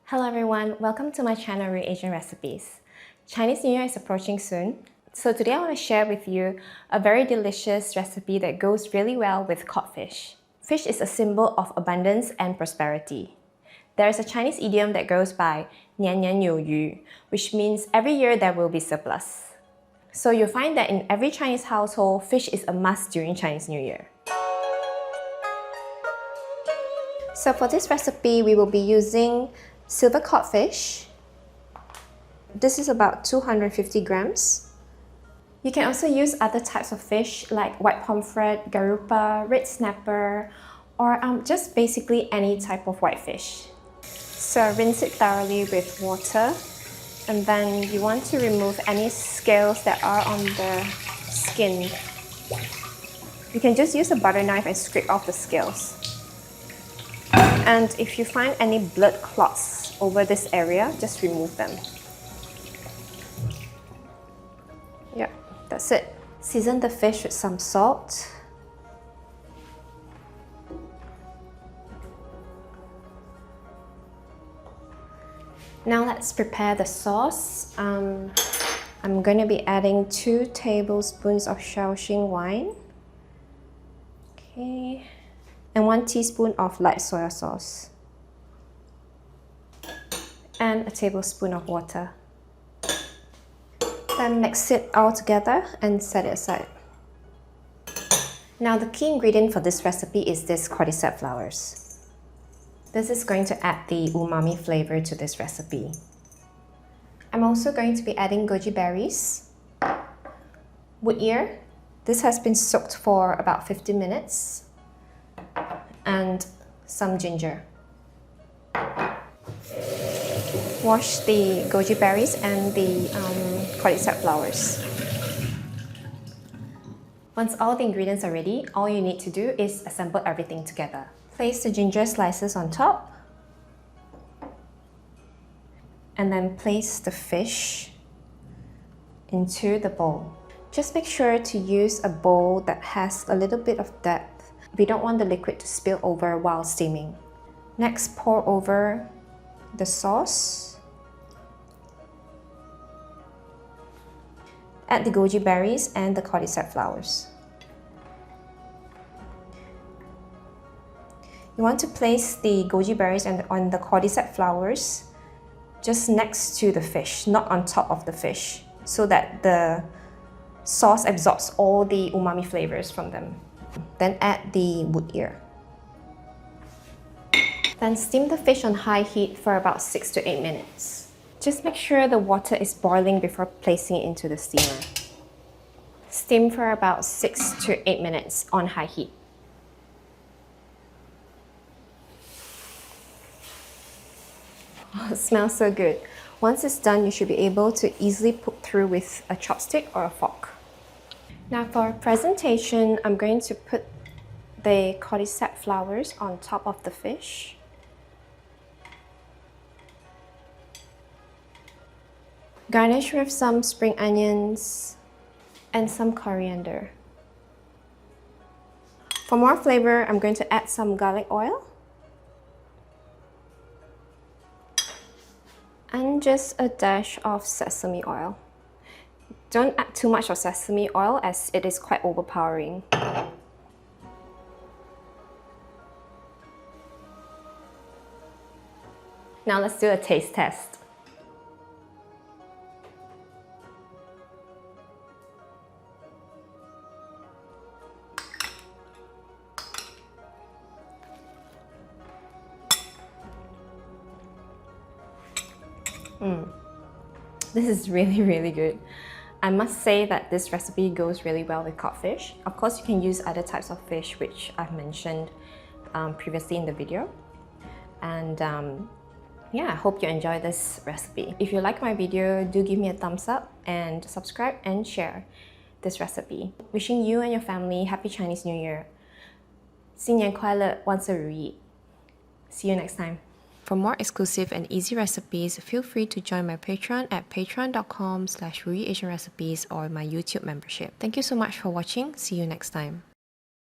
Hello everyone, welcome to my channel Ruyi Asian Recipes. Chinese New Year is approaching soon, so today I want to share with you a very delicious recipe that goes really well with cod fish. Fish is a symbol of abundance and prosperity. There is a Chinese idiom that goes by 年年有余, which means every year there will be surplus. So you'll find that in every Chinese household, fish is a must during Chinese New Year. So for this recipe, we will be using silver codfish. This is about 250 grams. You can also use other types of fish like white pomfret, garupa, red snapper, or just basically any type of white fish. So rinse it thoroughly with water, and then you want to remove any scales that are on the skin. You can just use a butter knife and scrape off the scales. And if you find any blood clots over this area, just remove them. Yeah, that's it. Season the fish with some salt. Now let's prepare the sauce. I'm going to be adding 2 tablespoons of Shaoxing wine. Okay. And 1 teaspoon of light soy sauce. And a tablespoon of water. Then mix it all together and set it aside. Now the key ingredient for this recipe is this cordyceps flowers. This is going to add the umami flavor to this recipe. I'm also going to be adding goji berries, wood ear. This has been soaked for about 15 minutes. And some ginger. Wash the goji berries and the cordyceps flowers. Once all the ingredients are ready, all you need to do is assemble everything together. Place the ginger slices on top. And then place the fish into the bowl. Just make sure to use a bowl that has a little bit of depth. We don't want the liquid to spill over while steaming. Next, pour over the sauce. Add the goji berries and the cordyceps flowers. You want to place the goji berries on the cordyceps flowers just next to the fish, not on top of the fish, so that the sauce absorbs all the umami flavors from them. Then add the wood ear. Then steam the fish on high heat for about 6 to 8 minutes. Just make sure the water is boiling before placing it into the steamer. Steam for about 6 to 8 minutes on high heat. Oh, it smells so good. Once it's done, you should be able to easily poke through with a chopstick or a fork. Now for presentation, I'm going to put the cordyceps flowers on top of the fish. Garnish with some spring onions and some coriander. For more flavor, I'm going to add some garlic oil. And just a dash of sesame oil. Don't add too much of sesame oil as it is quite overpowering. Now let's do a taste test. This is really good. I must say that this recipe goes really well with codfish. Of course, you can use other types of fish which I've mentioned previously in the video. And yeah, I hope you enjoy this recipe. If you like my video, do give me a thumbs up and subscribe and share this recipe. Wishing you and your family Happy Chinese New Year. 新年快乐，万事如意. See you next time. For more exclusive and easy recipes, feel free to join my Patreon at patreon.com/RuyiAsianRecipes or my YouTube membership. Thank you so much for watching. See you next time.